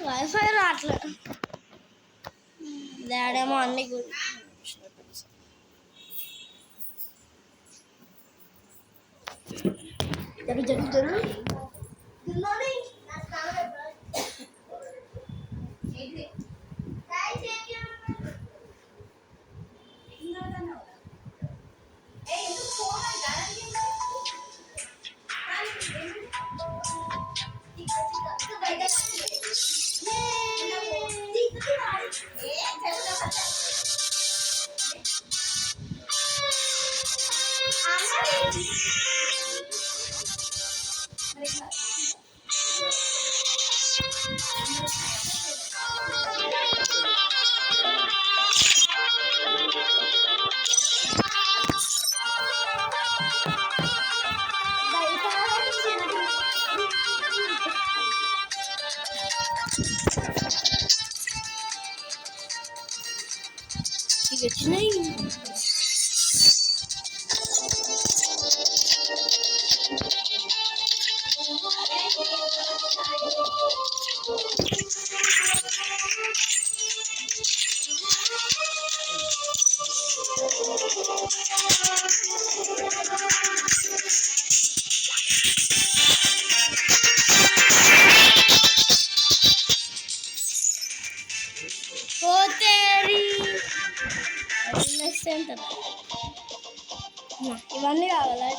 Wifi రావట్లే. డాడేమో అన్ని జరుగుతారు. Good morning. వచ్చినాయి. ఇవన్నీ కావాలా?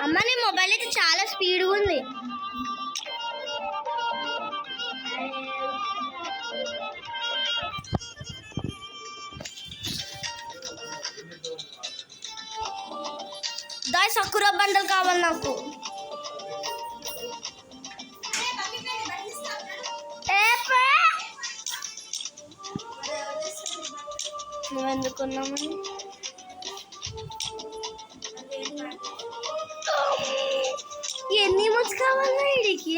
అమ్మ నీ మొబైల్ అయితే చాలా స్పీడ్గా ఉంది. దాని సక్కుర బండలు కావాలి నాకు. నువ్వు ఎందుకున్నామని ఎన్ని మచ్చు కావాలా ఇడికి?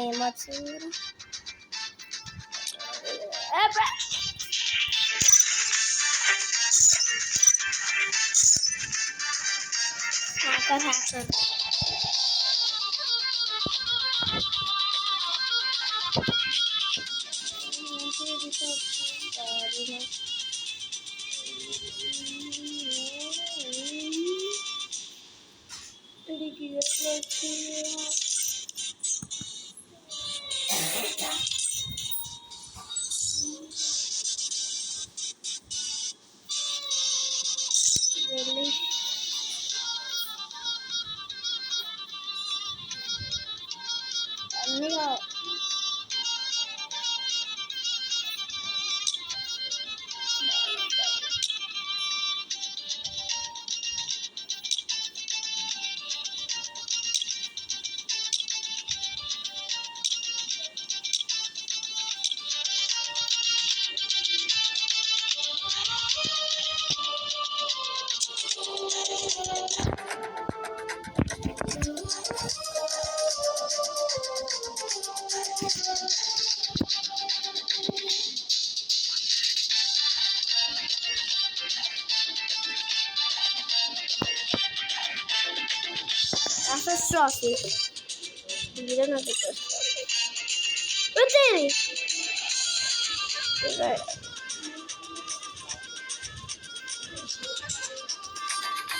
ఏమచ్చు అన్నీ ఫస్ట్ ట్రాఫీ వచ్చేది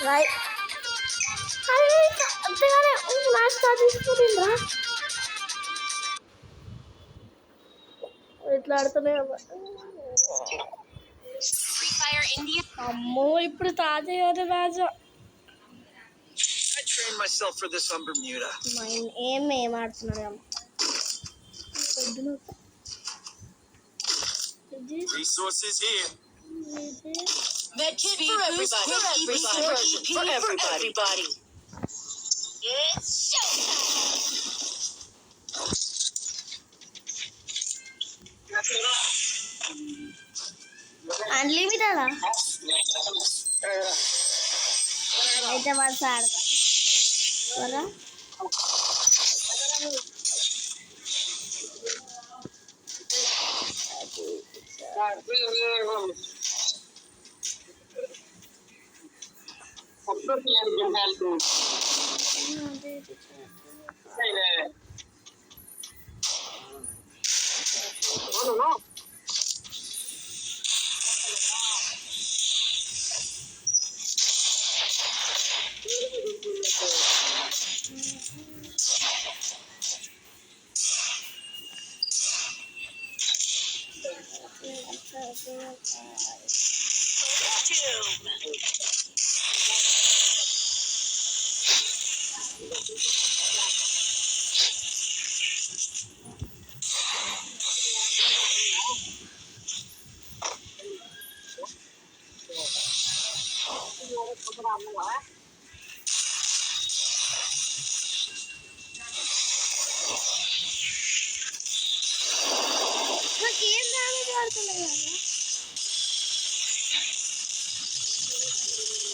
రైట్. అంతేగానే మ్యాచ్ స్టార్ట్ తీసుకుంటుందా? ఇట్లా ఆడుతూనే అమ్మో ఇప్పుడు తాజా match. Train myself for this on Bermuda. ఏం ఆడుతున్నాడు? Resources here. Med kit for everybody. For everybody. It's showtime. Reverse ఆడతా కదా. నాకేం డ్యామేజ్ పడుతుంది కదా.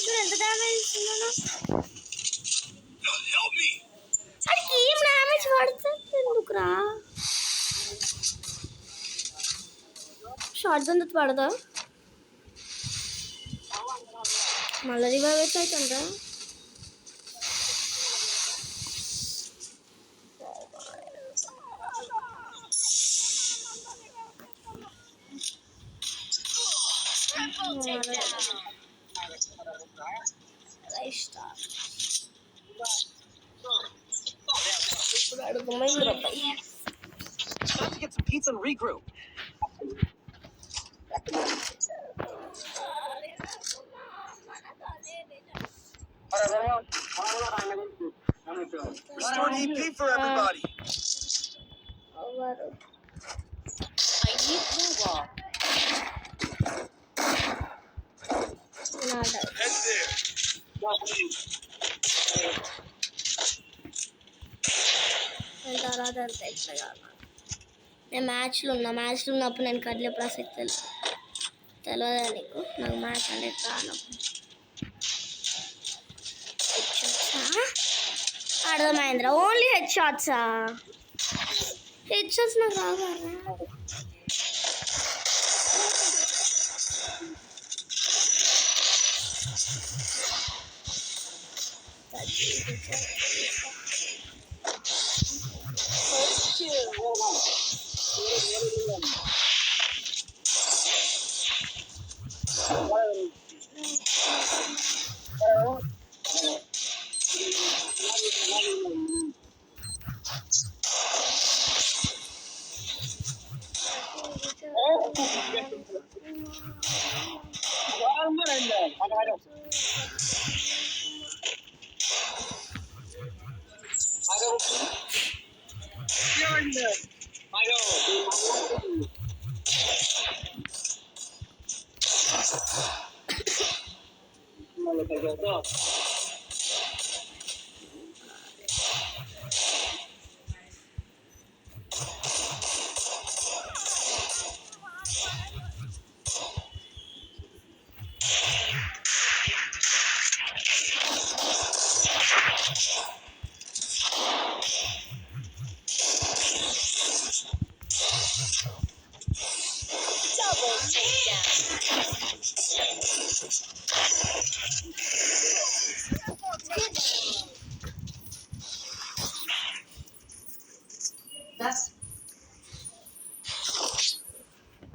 చూడు ఎంత డ్యామేజ్ ఇస్తున్నాను. Help me! అడికి ఏం డ్యామేజ్ పడుతుంది ఎందుకురా. షార్ట్ అంత పడదా మళ్ళీ రివైవ్ అవుతుందా. ఇప్పుడు అడుగుమైంది రబ్బాయి. Time to get some pizza and regroup. Restore EP for everybody. I need blue wall. Head there. తర్వాత అంత ఎట్లా కావాలి. నేను మ్యాచ్లో ఉన్నప్పుడు నేను కదిలే ప్రసక్తి తెలియదా నీకు. నాకు మ్యాచ్ అంటే రానప్పుడు అర్థమైందిరా. ఓన్లీ హెడ్ షాట్సా? హెడ్ షాట్స్ నాకు రావాలా?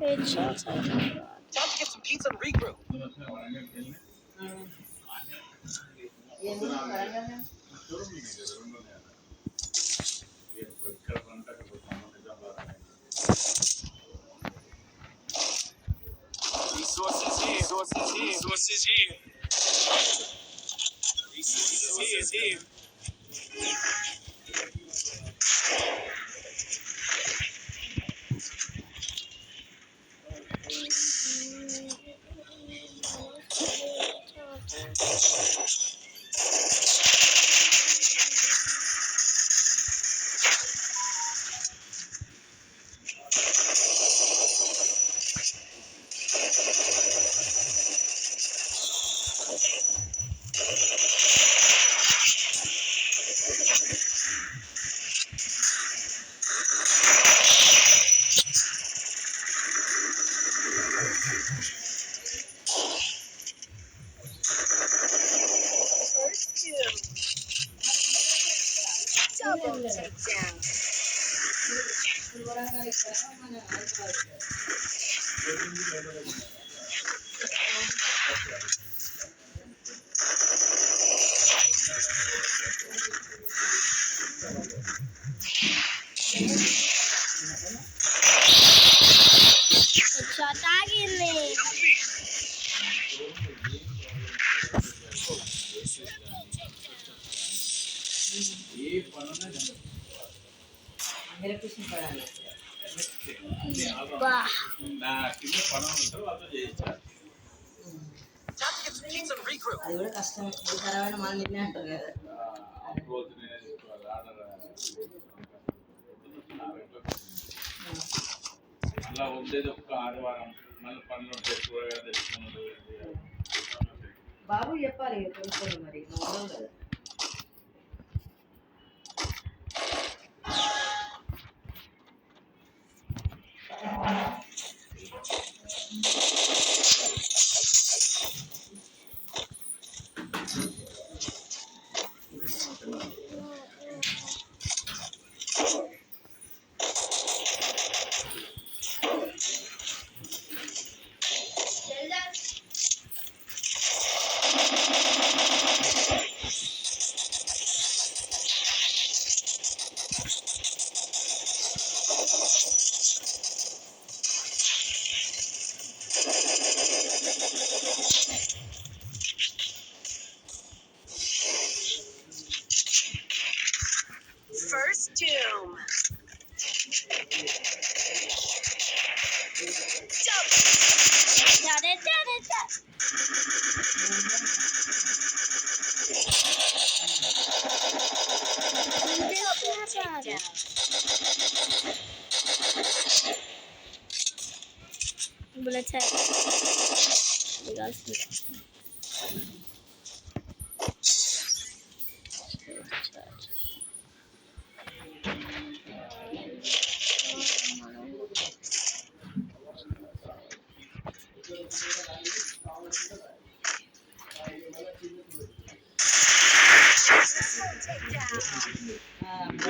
Head shots. Time to get some pizza and regroup. Resources here. Resources here. Resources here. Resources here. Double takedown. Shot ఆగింది. బా Time to get some pizza and regroup. అది కూడా కష్టం. ఈ తర్వాత మనం నిన్నే అంటారు కదా. అలా ఉండేది ఒక్క ఆదివారం మళ్ళీ పనులు ఉంటాయి కూరగాయలు తెచ్చుకున్నాడు. బాబు చెప్పాలి కొనుక్కోండి మరి నువ్వు ఉండవు కదా. First doom. Double takedown. Bullet sir దిగాల్సిందే.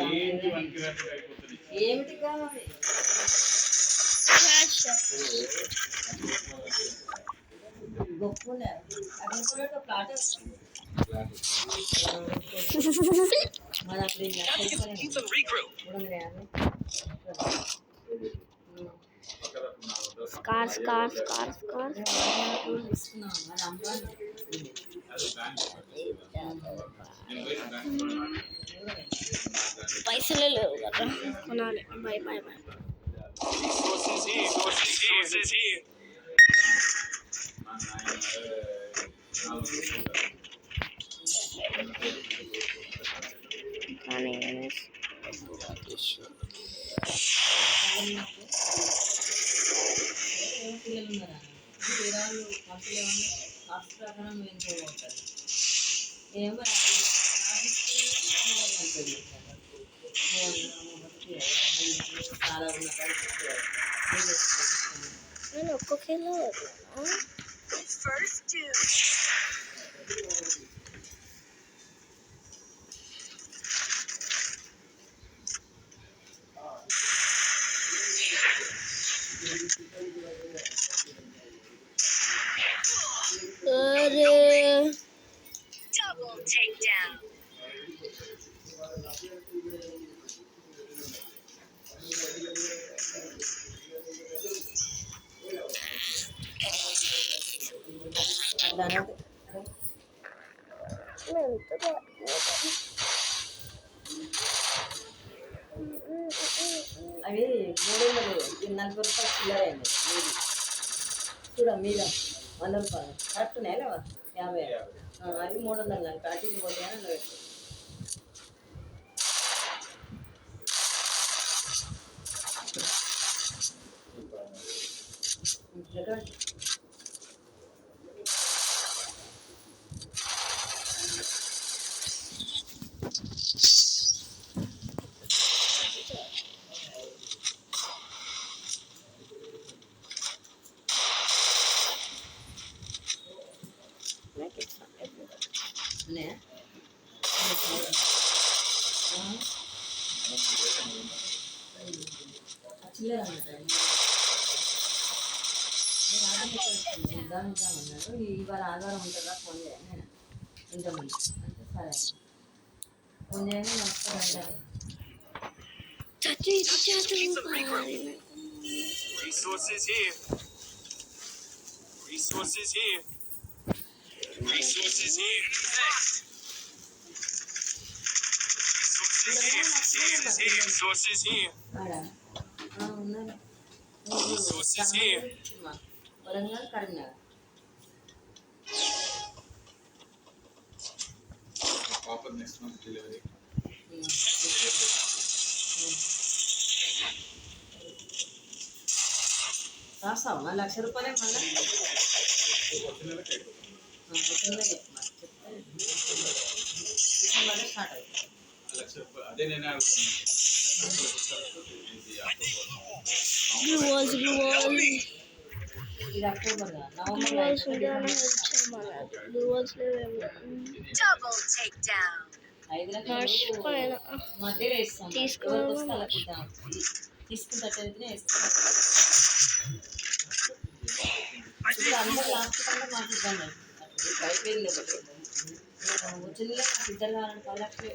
ఏంటి వన్కి వెంటనే అయిపోతుంది. ఏమిటి కావాలి గొప్ప అక్కడ కూడా ఒక ప్లాట్ మన అప్పుడు Time to get some pizza and regroup. 350 స్కార్ స్కార్ స్కార్ స్కార్ తీసుకున్నాం మన అమ్మాయి అది బ్యాంక్ నేను పోయిన బ్యాంక్ పైసలు లేవు కదా కొనాలి. By by by. Resources here. Resources here. మా నాయన కానీ పిల్లలు ఉన్నారా వేరే వాళ్ళు పంపిణీ ఏమన్నా కాస్ట్ ప్రకారం వేయించుకోవాలి ఏమో చాలా ఉన్న నేను ఒక్కొక్కలో First doom. Double takedown. దాని అవి 300 40 రూపాయలు చిల్లరైంది చూడ మీద 100 రూపాయలు కరెక్ట్ లేవా 50 అవి 300 కాటికి పోతాయని పెట్టు చిల్లర అన్నట్టు ఇద్దామన్నాడు. ఇవాళ ఆదివారం ఉంటుందా ఫోన్ చేయండి నేను ఇంతకుముందు అంటే సరే ఫోన్ చేయండి వస్తాను. Resources here. Resources here. Resources here. Thanks. Resources here. Resources here. ఉన్నారు Resources here. వరంగల్ కరీంనగర్. పాపర్ నెక్స్ట్ మంత్ డెలివరీ. రాస్తావా ₹1,00,000 మళ్ళీ స్టార్ట్ అవుతుంది. ₹1,00,000 అదే నేను Blue walls. ఇది October Blue walls లేవేమో. Double takedown. 5 లక్షలు మర్చిపోయాను. మధ్యలో ఇస్తాం. ఎవరికి వస్తే వాళ్ళకి ఇద్దాం. తీసుకుంటే ఇస్తాం. ఇప్పుడు అందరూ లాస్ట్ కన్నా మాకు ఇబ్బంది అవుతుంది. అయిపోయింది కాబట్టి వచ్చిందిలే నాకు ఇద్దరు కావాలంటే 10 లక్షలు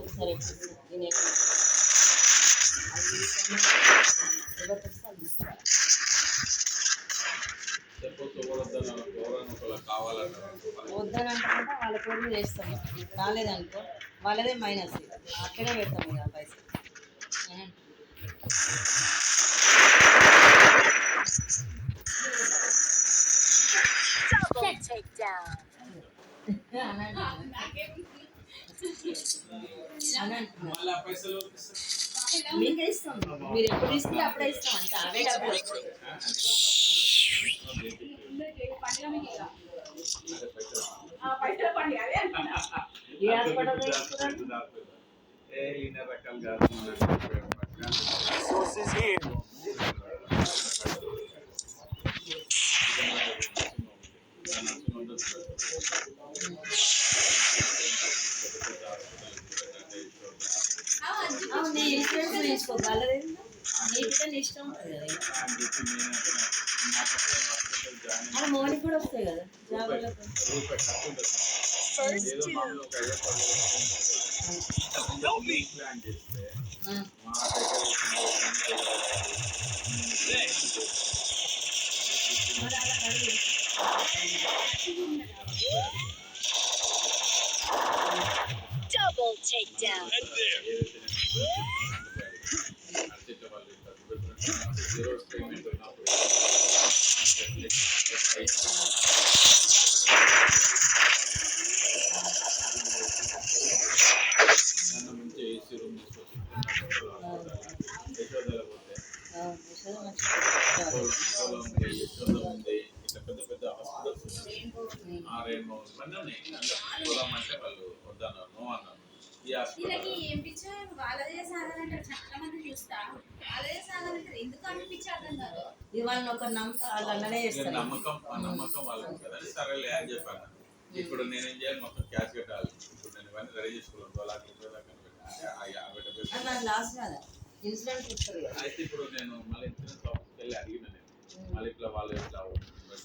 ఒకసారి వద్దనంటే వాళ్ళ పేరు చేస్తాం. రాలేదనుకో వాళ్ళదే మైనస్, అక్కడే పెడతాం ఇక పైసలు. Double takedown. మళ్ళీ పైసలు మీకే ఇస్తాం. మీరు ఎప్పుడు ఇస్తే అప్పుడే ఇస్తాం. అంటే అవే డబ్బులు వస్తాయి. ఏ హాస్పిటల్ తీసుకున్నాను? రకాలు కాదు. Resources here. నీ ఇన్సూరెన్స్ తీసుకోగలదు. నీకు నీ ఇష్టం ఉంటుంది కదా. అది మౌనికి కూడా వస్తాయి కదా జాబులకు. First two. ప్లాన్ చేస్తే Double takedown. మంచి ఏసీ రూమ్ ఉంది. ఇట్లా పెద్ద పెద్ద హాస్పిటల్స్ 6-7 మంది ఉన్నాయి. పొలం అంటే వాళ్ళు వద్దన్నారు, నో అన్నారు. ఈ హాస్పిటల్ ఇవాళ ఒక నమ్మకం వాళ్ళు అలానే చేస్తారు. నమ్మకం వాళ్ళకి కదా. సరేలే అని చెప్పాను. ఇప్పుడు నేనేం చేయాలి, మొత్తం క్యాష్ కట్టాలి. ఇప్పుడు నేను ఇవన్నీ రెడీ చేసుకోవాలి. నాకు లాస్ కాదా ఇన్సూరెన్స్ ఇస్తారు కదా. అయితే ఇప్పుడు నేను మళ్ళీ ఇన్సూరెన్స్ ఆఫీస్కి వెళ్ళి అడిగిన నేను మళ్ళీ ఇట్లా వాళ్ళు ఇట్లా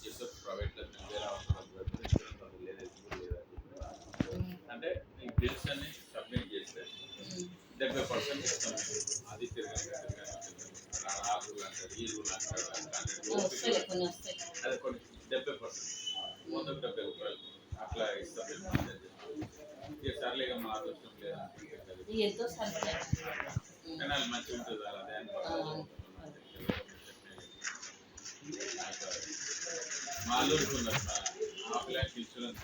చేస్తారు ప్రైవేట్లో వేరే అవసరం ఇన్సూరెన్స్ అది లేదు అంటే ఈ బిల్స్ అన్ని సబ్మిట్ చేస్తే 70% ఇస్తాం. అది తిరగదు ఆ రూల్ అంటారు, ఈ రూల్ అంటారు. అదే కొన్ని 70% ₹170 అట్లా ఇస్తాం. ఇక సర్లేగా మా అదృష్టం లేదా ఎంతో సరిపోయి కానీ అది మంచిగా ఉంటుంది. అదే మా అల్లుడికి ఉన్నారు సార్ ½ లక్ష ఇన్సూరెన్స్.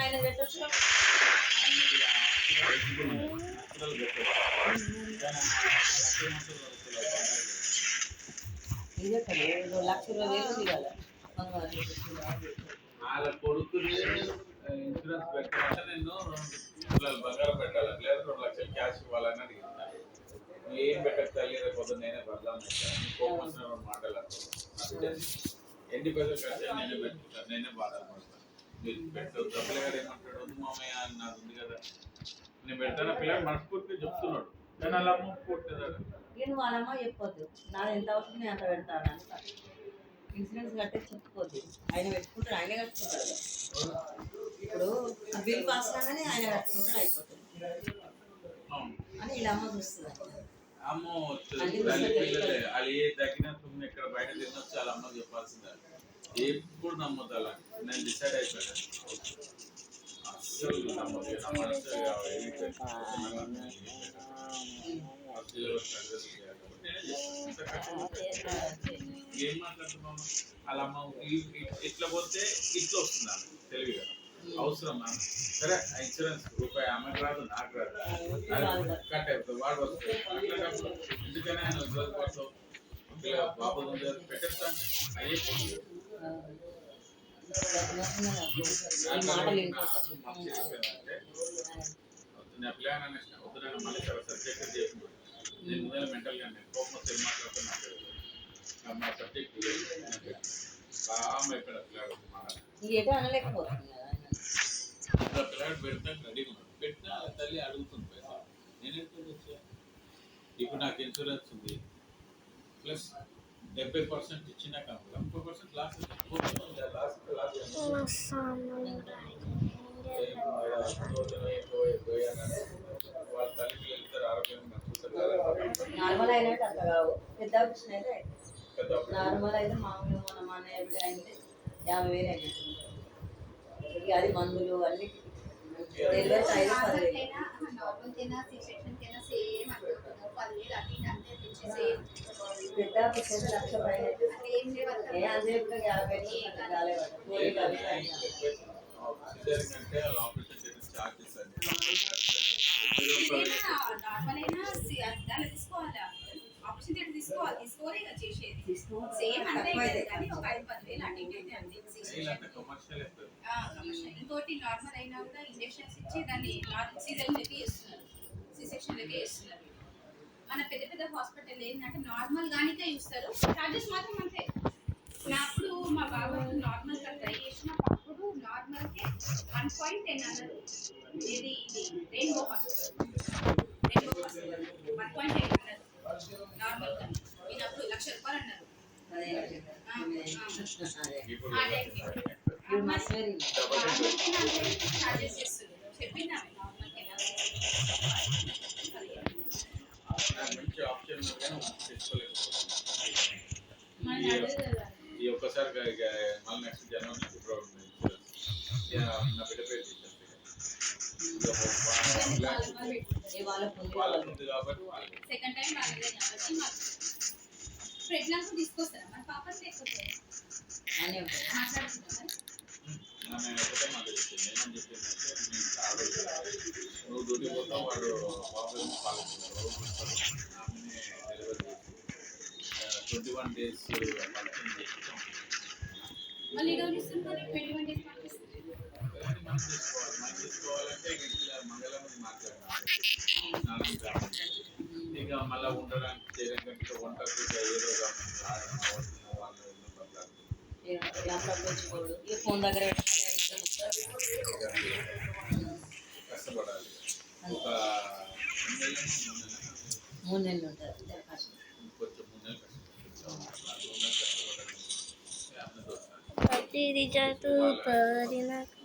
ఆయన పెట్టచ్చు. ఇదే కదా 1,20,000 ఇవ్వాలి. వాళ్ళ కొడుకుని ఇన్సూరెన్స్ పెట్టాలంటే నేను 2 తులాలు బంగారం పెట్టాలి, లేదా 2 లక్షలు క్యాష్ ఇవ్వాలని అడిగింది. నువ్వు ఏం పెట్టక తల్లి, రేపు పొద్దున్న నేనే పడదాం కోపం మాటలు అంటున్నాను. ఎన్ని పైసలు ఖర్చు నేనే పెట్టుకుంటాను, నేనే బాధపడతాను. మీరు పెట్టు పిల్లగాడు ఏమంటాడు, వద్దు మామయ్య అని నాకు ఉంది కదా, నేను పెడతాను. పిల్లగాడు మనస్ఫూర్తిగా చెప్తున్నాడు, కానీ అలా అమ్మ కొట్టేదాడు. నేను వాళ్ళమ్మ చెప్పొద్దు, నాది ఎంత అవసరం నేను అంత పెడతాను అని. ఇన్సూరెన్స్ కట్టే చెప్పుకోద్దు, ఆయన పెట్టుకుంటాడు, ఆయనే కట్టుకుంటాడు. ఇప్పుడు బిల్ పాస్ కాగానే ఆయన కట్టుకుంటాడు, అయిపోతుంది అని ఇలా అమ్మ చూస్తుంది. అమ్మ తల్లి పిల్లలే వాళ్ళు ఏ తగ్గినా తుమ్మి ఎక్కడ బయట తినొచ్చు, వాళ్ళ అమ్మ చెప్పాల్సిందే. ఎప్పుడు నమ్మొద్దు అలా. నేను డిసైడ్ అయిపోయాను, అస్సలు నమ్మొద్దు. నా మనసు ఏం మాట్లాడుతున్నాము, వాళ్ళ అమ్మ ఇట్లా పోతే ఇట్లా వస్తుంది ఆమె తెలివిగా. అవసరం సరే, ఇన్సూరెన్స్ రూపాయి ఆమెకు రాదు, నాకు రాదు, కట్ అయిపోతుంది, వాడు వస్తుంది. అట్లాంటప్పుడు ఎందుకని ఆయన ఉపయోగపడతావు, బాబు పెట్టేస్తాను అయిపోతుంది. నా పిల్లగానే వద్దునైనా మళ్ళీ చాలా సబ్జెక్ట్ చేసుకుంటాను. నేను ముందర మెంటల్గా కోపం వస్తే మాట్లాడుతున్నాను, మా సబ్జెక్ట్ బాగా అయిపోయాడు పిల్లగాడు. అనలేకపోతుంది పిల్లగాడు పెడతాను రెడీగా ఉన్నాడు, పెట్టినా తల్లి అడుగుతుంది పైసా, నేను ఎప్పుడు వచ్చా. ఇప్పుడు నాకు ఇన్సూరెన్స్ ఉంది, ప్లస్ 70% ఇచ్చినాక 30% లాస్ వాళ్ళ తల్లికి వెళ్తారు, ఆరోగ్యంగా చూస్తారు. నార్మల్ అయినట్టు అంత కావు, పెద్ద ఆపరేషన్ అయితే నార్మల్ అయితే మామూలు మనం అనే అయితే 50,000 అయినట్టు. ఇక అది మందులు అన్ని డెలివరీ 5-10,000. పెద్ద ఆపరేషన్ అయితే 1,00,000 పైన అవుతుంది. అదే ఇప్పుడు 50,000 కాలేవాడు. అంటే వాళ్ళ ఆపరేషన్ చేసిన ఛార్జెస్ అన్ని కమర్షియల్. ఇంకోటి నార్మల్ అయినా కూడా ఇంజెక్షన్స్ ఇచ్చి దాన్ని సీజన్లకి ఇస్తున్నారు, సి-సెక్షన్లకి ఇస్తున్నారు. మన పెద్ద పెద్ద హాస్పిటల్ ఏంటంటే నార్మల్ గానికే ఇస్తారు, చార్జెస్ మాత్రం అంతే. అప్పుడు మా బాబా నార్మల్గా ట్రై చేసినప్పుడు నార్మల్కే 1.10 అన్నారు. ఇది రెయిన్బో హాస్పిటల్ 1.8 అన్నారు నార్మల్గా. నేను అప్పుడు ₹1,00,000 అన్నారు. చార్జెస్ చేస్తున్నారు, చెప్పిందా నార్మల్గా మంచి ఆప్షన్ ఈ ఒక్కసారి మళ్ళీ నెక్స్ట్ జనవరి ఫిబ్రవరి నా బిడ్డ పేరు వాళ్ళకు ఉంది కాబట్టి సెకండ్ టైం వాళ్ళదే కాబట్టి మాకు ప్రెగ్నెన్సీ తీసుకొస్తారా మన పాపని లేకపోతే మాట్లాడుతున్నాం. ఆమె ఒకటే మాట చెప్పింది, ఏమని చెప్పిందంటే నువ్వు డ్యూటీ పోతావు, వాడు బాబు పాలిస్తాడు, ఆమెనే డెలివరీ చేసి 21 days ఫంక్షన్ చేసి మళ్ళీ గమనిస్తున్నారు 21 days పంపిస్తుంది. మనం తీసుకోవాలంటే మంగళం మాట్లాడాలి, ఇక మళ్ళీ ఉండడానికి చేయడానికి వంట ఏదో ఫోన్ దగ్గర కష్టపడాలి. ఒక 3 నెలలు ఉంటుంది కొంచెం 3 నెలలు ప్రతిదీ చదువుతుంది నాకు.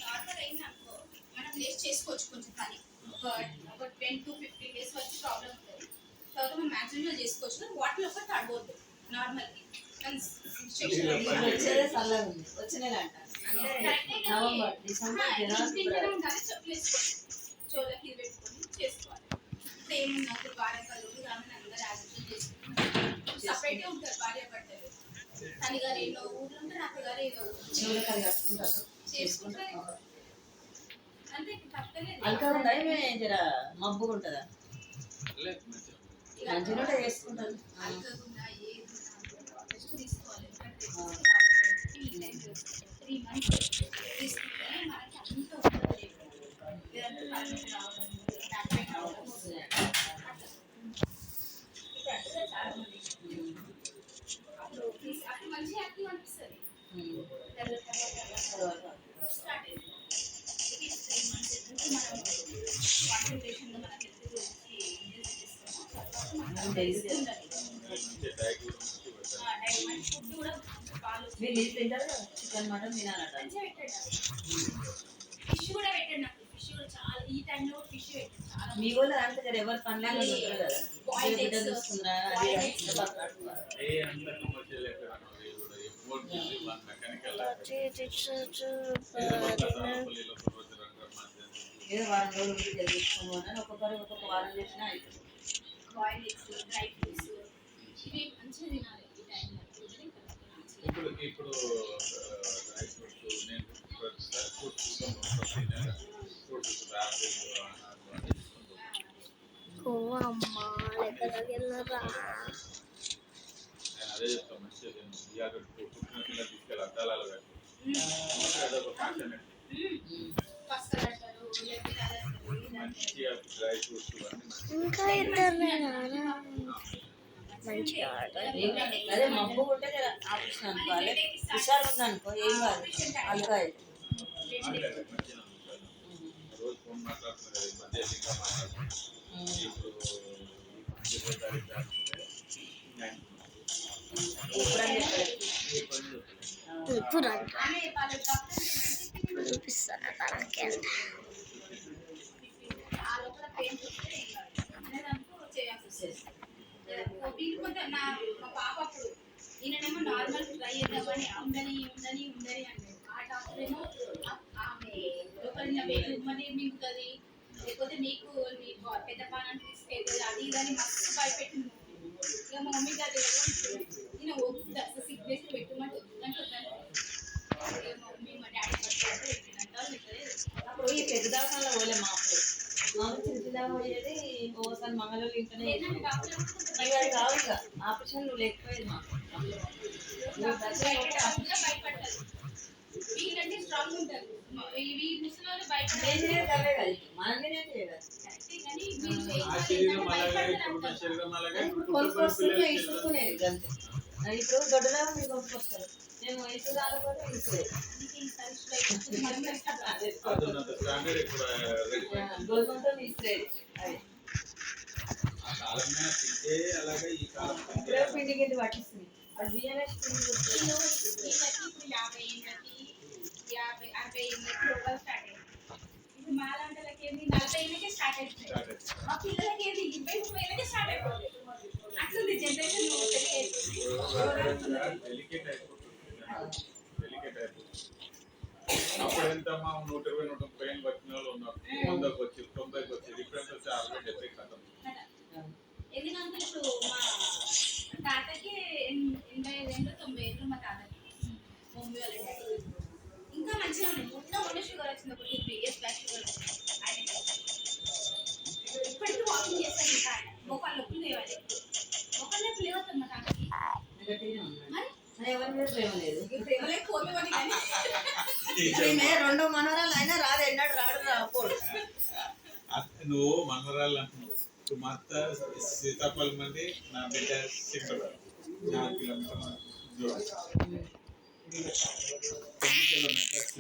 నార్మల్ అయిందనుకో మనం లేట్ చేసుకోవచ్చు కొంచెం, కానీ ఒక 10 to 15 days వరకు ప్రాబ్లం ఉంటుంది. తర్వాత మనం మ్యాక్సిమం చేసుకోవచ్చు, వాటిలో ఒకటి తడవద్దు నార్మల్కి. వచ్చేదే చల్లగా ఉంది, వచ్చిన నెల అంట నవంబర్ డిసెంబర్ జనవరి చోలకి ఇది పెట్టుకొని చేసుకోవాలి. ఇప్పుడు ఏమున్నా భార్యకలు ఆమె అందరూ యాక్సిడెంట్ చేసుకుంటారు, సపరేట్గా ఉంటారు భార్య భర్తలు. తల్లిగారు ఏదో ఊర్లో ఉంటారు, అత్తగారు ఏదో చోలకాలు కట్టుకుంటారు, చేసుకుంటారు. అంటే తప్పలేదు, అల్కా ఉందా జర మబ్బుగా ఉంటుందా, మంచిగా చేసుకుంటారు. అల్కగున్నా ఏది తీసుకోవాలి. 3 months తీసుకుంటేనే మనకి అంత ఉంటుంది. ఇదంతా కరెంట్ రావడం, బ్యాక్ పెయిన్ రావడం వస్తుంది. అట్లా. ఇప్పుడు అట్లా చాలా మంది అప్పుడు మంచి యాక్టివ్ అనిపిస్తుంది. స్టార్ట్ అయింది. ఇది 3 months ఎందుకు మనం కాన్సన్ట్రేషన్గా మన హెల్త్ గురించి ఇంజెక్షన్ ఇస్తామో తర్వాత మనకు తెలుస్తుందని. డైట్ ఫుడ్ కూడా పాలు మీరు ఇది తింటారు కదా, చికెన్ మటన్ తినాలట. మంచిగా పెట్టండి. ఫిష్ కూడా పెట్టండి. నాకు ఫిష్ కూడా చాలా ఈ టైంలో ఫిష్ పెట్టండి. చాలా మీ వాళ్ళు అంటే జర ఎవరు పనులు ఉంటారు కదా, బాయిల్డ్ బిడ్డ ఎగ్స్, చూసుకున్నారా బాయిల్డ్ ఎగ్స్. ఏ అంత కమర్షియల్ ఎక్కడ కూడా ఎప్పుడు చూసి మన మెకానికల్ ఏదో వారం రోజులు ఉండి తెలుసుకోమని ఒక్కొక్క వారం చేసినా అవుతుంది. బాయిల్డ్ ఎగ్స్, డ్రై ఫ్రూట్స్ ఇవి మంచిగా తినాలి ఈ టైంలో. ఇప్పుడు రైస్ ఫ్రూట్స్ నేను ప్రతిసారి ఫ్రూట్స్ ఫ్రూట్స్ ఓ అమ్మా లెక్క తగిలినరా. నేను అదే చెప్తాను, మంచిగా పుట్టిన పిల్లలు తీసుకెళ్ళి అద్దాలలో పెట్టి ఏదో ఒక ఫ్యాషన్ పసరు అంటారు, లేకపోతే అది అంటారు, ఇది అంటారు. మంచిగా డ్రై ఫ్రూట్స్ ఇవన్నీ ఇంకా ఇద్దరు మంచిగా అదే మబ్బు ఉంటే జర ఆపరేషన్ అనుకోవాలి, హుషారు ఉందనుకో ఏం కాదు, అల్కా మంచిగా రోజు ఫోన్ మాట్లాడుతున్నారు, ఈ మధ్య ఇంకా మాట్లాడుతున్నారు. ఇప్పుడు ఇప్పుడు ఆమె వాళ్ళ డాక్టర్ చూపిస్తాను తనకి అంటే ఆ లోపల పెయిన్ వస్తే ఏం కాదు అనేది అనుకో చేయాల్సి వస్తుంది. వీళ్ళు కొంచెం మా పాప అప్పుడు ఈయననేమో నార్మల్ ట్రై చేద్దామని ఉండని అంటే ఆ డాక్టర్ ఏమో ఆమె లోపల వేలు ఉమ్మని మింగుతుంది, లేకపోతే నీకు నీ పెద్ద పానాన్ని తీసుకెళ్తుంది, అది ఇదని మస్తు భయపెట్టింది. ఇక మా మమ్మీ గారు నేను వద్దు అసలు సిగ్నేస్ పెట్టమంటే వద్దంటే వద్దంటే మా మమ్మీ మా డాడీ పట్టుకుంటే పెట్టినంత అప్పుడు ఈ పెద్ద దాకాలో పోలే మా అప్పుడు చిన్న పోయేది ఓసారి మంగళూరు ఇంటనే ఏంటంటే డాక్టర్ అది కావు ఇక ఆపరేషన్ నువ్వు లేకపోయేది మాకు భయపడతారు. వీళ్ళంటే స్ట్రాంగ్ ఉంటారు. ఈ ముసలి నేను అవే కదా మనమే చేయగలరు ఆ శరీరం అలాగే ఇప్పుడు శరీరం అలాగే కొనుక్కొస్తుంటే ఇసుకునేది అంతే. ఇప్పుడు దొడ్డలా మీరు కొనుక్కొస్తారు, నేను వయసు రాకపోతే ఇసులేదు అదున్నంత స్టాండర్డ్ ఇప్పుడు గోధుమతో ఇసులేదు. అది ఆ కాలమే తింటే అలాగే ఈ కాలం ఇప్పుడే పిండి గిండి పట్టిస్తుంది, అది బియ్యం వేసి పిండి ఇప్పుడు 50 ఏళ్ళకి 60 ఏళ్ళకి రోగాలు స్టార్ట్ అయ్యాయి. ఇప్పుడు మా లాంటి ఏంటి 40 ఏళ్ళకే స్టార్ట్ అవుతున్నాయి. మా పిల్లలకి ఏంటి 20-30 ఏళ్ళకే స్టార్ట్ అయిపోతుంది. అట్లుంది జనరేషన్ డెలికేట్ అయిపోతుంది. అప్పుడు ఎంతమ్మా 120-130 ఏళ్ళు వచ్చిన వాళ్ళు ఉన్నారు, 100కి వచ్చి 90కి వచ్చి డిఫరెన్స్ వచ్చి 60-70 శాతం. ఎందుకంటే ఇప్పుడు మా తాతకి 85-90 ఏళ్ళు మా తాతకి మమ్మీ వాళ్ళ డాడీ ఇంకా మంచిగా ఉంది. మొన్న షుగర్ వచ్చింది, ఒక 2-3 years బ్యాక్ షుగర్ వచ్చింది. ఆయన ఇప్పటికీ వాకింగ్ చేస్తాను. ఇంకా ఆయన మొక్కలు నొప్పులు లేవాలి, మొక్కలు నొప్పులు లేవుతుంది మా తాతకి. మరి ఎవరి మీద ప్రేమ లేదు. ఇప్పుడు ఎవరైనా కోపమని కానీ రెండో మనవరాలు అయినా రాదు, ఎన్నడు రాడు రాపోడు. నువ్వు మనవరాలు అంటున్నావు, ఇప్పుడు మా అత్త సీతాఫలం మంది, నా బిడ్డ సింగల్ 4 కిలోమీటర్ల దూరం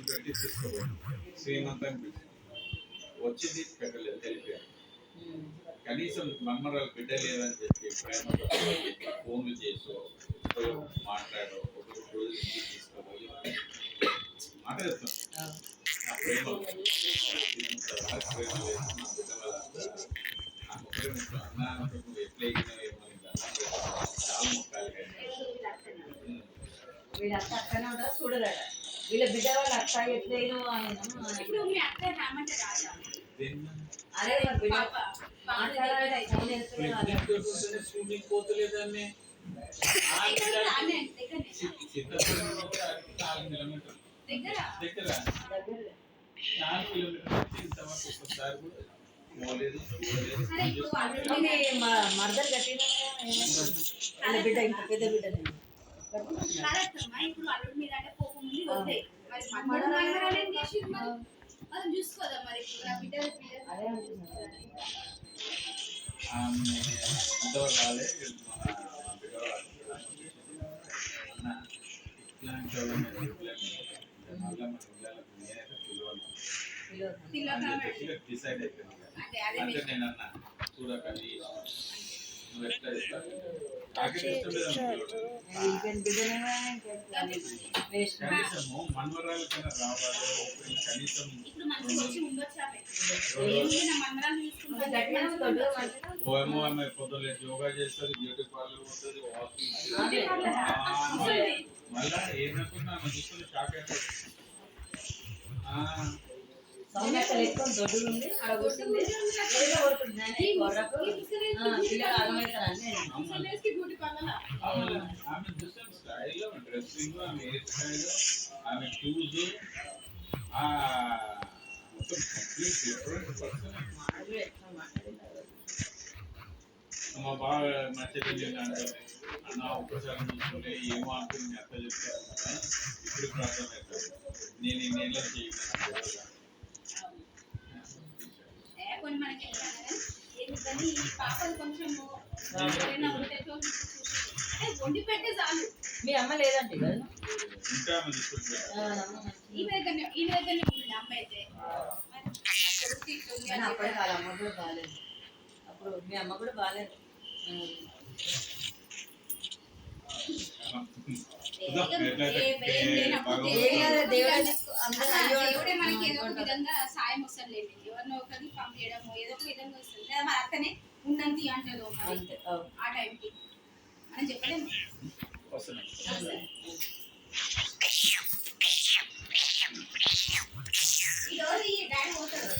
పెట్టి తీసుకోవాలి. శ్రీమంతానికి వచ్చింది పెట్టలేదు, తెలిపారు. కనీసం మనమరాలు బిడ్డ లేదని చెప్పి ప్రేమతో ఫోన్లు చేసో మాట్లాడో ఒక రోజు ఇంటికి తీసుకోవాలి మాట్లాడుతాం. ఆ ప్రేమ ప్రేమ లేదు నా బిడ్డ వల్ల అన్న నువ్వు ఎట్లా ఏమో చాలా మొక్కాలి. వీళ్ళ అత్త అక్కనే ఉంటారు చూడదట, వీళ్ళ బిడ్డ వాళ్ళ అత్త ఎట్లయినా ఇప్పుడు మీ అత్త రామంటే రాజా అదే బిడ్డ మాట్లాడాలి ఫోన్ షూటింగ్ పోతలేదాన్ని 4 కిలోమీటర్లు దగ్గర 4 కిలోమీటర్లు ఇంతవరకు ఒక్కసారి కూడా మోలేదు మర్దలు కట్టినా వాళ్ళ బిడ్డ ఇంకా పెద్ద బిడ్డ ఇప్పుడు అల్లుడి మీద అంటే కోపం ఉంది వద్దే మరి మనవరాలు ఏం చేసింది మరి మనం చూసుకోదా మరి ఇప్పుడు నా బిడ్డ అదే అంటున్నాను. అంతవరకు రాలే మన పిల్లవాడు అన్న ఇట్లాంటి వాళ్ళని మళ్ళీ మన పిల్లలకు నేనైతే పిల్లలు డిసైడ్ అయిపోయింది అంటే నేను అన్న చూడకండి నువ్వు ఎట్లా ఇస్తావు నాకే కనీసము మనవరాల కన్నా రావాలి కనీసం ఇప్పుడు మంచిగా వచ్చి ఉండొచ్చు ఆమె ఏముంది నా మనవరాలు చూసుకుంటాను ఓఎంఓ ఆమె పొద్దున్న యోగా చేస్తుంది బ్యూటీ పార్లర్ పోతుంది వాకింగ్ మళ్ళా ఏమనుకున్నా ఆమె చూసుకుని షాక్ అయిపోతుంది సౌందర్యం ఎక్కువ దొడ్డు ఉంది ఆడ కూర్చుంది ఏదో కొడుతుంది పిల్లలు అర్థమవుతారండి. ఆమె డ్రెస్సింగ్ స్టైల్ డ్రెస్సింగ్ ఆమె హెయిర్ స్టైల్ ఆమె షూస్ మొత్తం కంప్లీట్ డిఫరెంట్ పర్సన్. మా బాగా నచ్చలేదు అంటే అన్న ఒక్కసారి చూసుకుంటే ఏమో అనుకుని అర్థ చెప్తాను ఇప్పుడు ప్రాబ్లం అవుతుంది నేను ఈ నెలలో చేయగలను కొన్ని మనకి ఏంటంటే ఈ పాపలు కొంచెం వండి పెట్టే చాలు. మీ అమ్మ లేదండి కదా ఇంకా ఆమె తీసుకుంటున్నాను ఈ దగ్గరనే ఉంది అమ్మ అయితే కానీ అప్పటికి వాళ్ళ అమ్మ కూడా బాగాలేదు. అప్పుడు మీ అమ్మ కూడా బాగాలేదు. దేవుడే మనకి ఏదో ఒక విధంగా సాయం వస్తుంది లేదు ఎవరినో ఒకరిని పంపించడము ఏదో ఒక విధంగా వస్తుంది లేదా మరి అక్కనే ఉన్నంత అంటారు ఆ టైంకి మనం చెప్పలేము. ఈరోజు ఈ డాడీ పోతాడు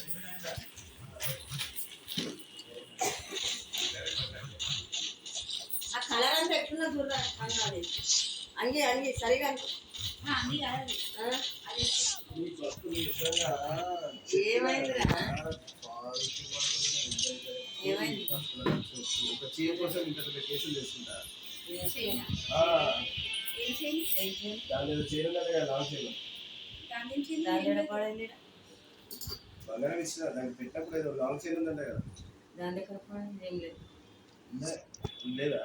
ఆ కలర్ అంతా ఎట్లున్నా చూడరా అన్నది అంగి అంగి సరిగా అన్ని కాదు ఏమైందిరా ఏమైంది ఒక చీర కోసం ఇంత పెద్ద కేసులు చేసుకుంటా ఏం చేయండి దాని ఏదో చీర ఉన్నది కదా లాంగ్ చీర దాని పడైంది బంగారం ఇచ్చిన దానికి పెట్టినప్పుడు ఏదో లాంగ్ చీర ఉందంట కదా దాని దగ్గర పడైంది ఏం లేదు లేదా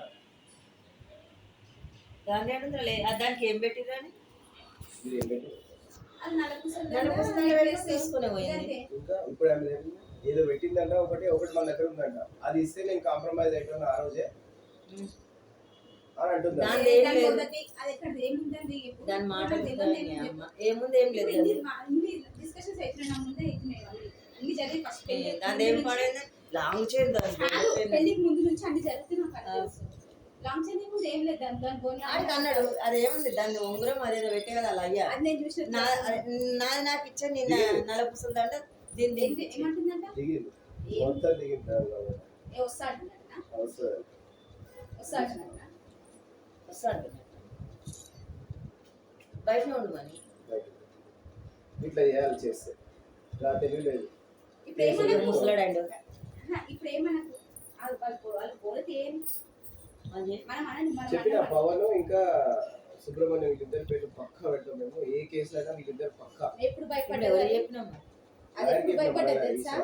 దాని దగ్గర లేదు దానికి ఏం పెట్టిరా అని మీరు ఏం పెట్టారు అది తీసుకునే పోయింది. ఇంకా ఇప్పుడు ఆమె దగ్గర ఏదో పెట్టిందంట ఒకటి మన దగ్గర ఉందంట అది ఇస్తే నేను కాంప్రమైజ్ అయిపోయాను ఆ రోజే అని అంటుంది దాని ఏం లేదు అది ఎక్కడ ఏముందండి దాని మాట ఏముంది ఏం లేదు డిస్కషన్స్ అవుతున్నాయి ముందే అవుతున్నాయి అన్ని జరిగి ఫస్ట్ దాని ఏం పడైంది లాంగ్ చైర్ పెళ్లికి ముందు నుంచి అన్ని జరుగుతున్నాయి లాంగ్ చైన్ ముందు ఏం లేదు దాని బోన్ అన్నాడు అదేముంది దాని ఉంగరం అదేదో పెట్టే కదా అలా అయ్యా అది నేను చూసిన నాది నాకు ఇచ్చా నిన్న నలపుస్తుంది అంటే దీన్ని ఏమంటుందంట దిగింది మొత్తం దిగింది వస్తాడు అవసరం వస్తాడు వస్తాడు బయట ఉండు అని ఇట్లా చేయాలి చేస్తే నా తెలియలేదు ఇప్పుడు ఏమన్నా ముసలాడండు ఇప్పుడు ఏమనకు వాళ్ళు పోతే ఏం చెప్పిన పవన్ ఇంకా సుబ్రహ్మణ్యం వీళ్ళిద్దరు పేరు పక్కా పెడతాం మేము ఏ కేసులో అయినా వీళ్ళిద్దరు పక్కా ఎప్పుడు భయపడ్డారు చెప్పినాము అది ఎప్పుడు భయపడ్డా తెలుసా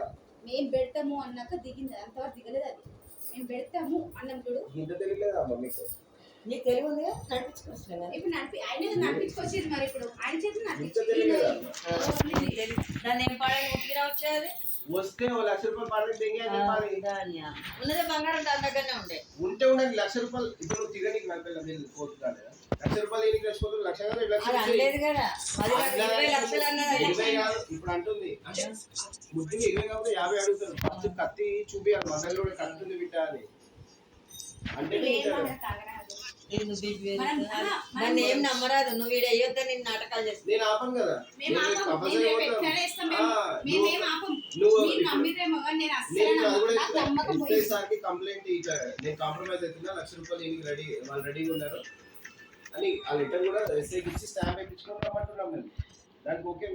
మేము పెడతాము అన్నాక దిగింది అంతవరకు దిగలేదు అది మేము పెడతాము అన్నం చూడు ఇంత తెలియలేదా మమ్మీకి నీకు తెలివి ఉందిగా నడిపించుకొచ్చిన ఇప్పుడు ఆయన నడిపించుకొచ్చేది మరి ఇప్పుడు ఆయన చేతి ఇంత తెలియలేదా దాన్ని ఏం పాడని ఉట్టిగా వచ్చేది వస్తే ఓ ₹1,00,000 పాడని దిగి అని చెప్పాలి ఉన్నదే బంగారం దాని దగ్గరనే ఉండే ఉంటే ఉండదు ₹1,00,000 ఇప్పుడు నువ్వు తిరగనికి నలభై మీరు పోతున్నాడు ₹1,00,000 ఎన్ని తెచ్చుకోవాలి 1,00,000 కాదు 2,00,000 అది అనలేదు కదా 20 లక్షలు అన్నది 20 కాదు ఇప్పుడు అంటుంది అంటే ముద్దుగా 20 కాబట్టి 50 అడుగుతారు ఫస్ట్ కత్తి చూపియాలి మండలి కూడా కత్తి ఉంది బిడ్డ అని అంటే నన్ను ఏం నమ్మరాదు నువ్వు వీడు అయ్యొద్దా నేను నాటకాలు చేస్తాను నేను ఆపను కదా ఇప్పటిసారికి కంప్లైంట్ నేను కాంప్రమైజ్ అవుతున్నా ₹1,00,000 రెడీ వాళ్ళు రెడీగా ఉన్నారు అని ఆ లెటర్ కూడా ఎస్ఐకి ఇచ్చి స్టాంప్ వేయించుకొని రమ్మంటున్నాం మేము దానికి ఓకే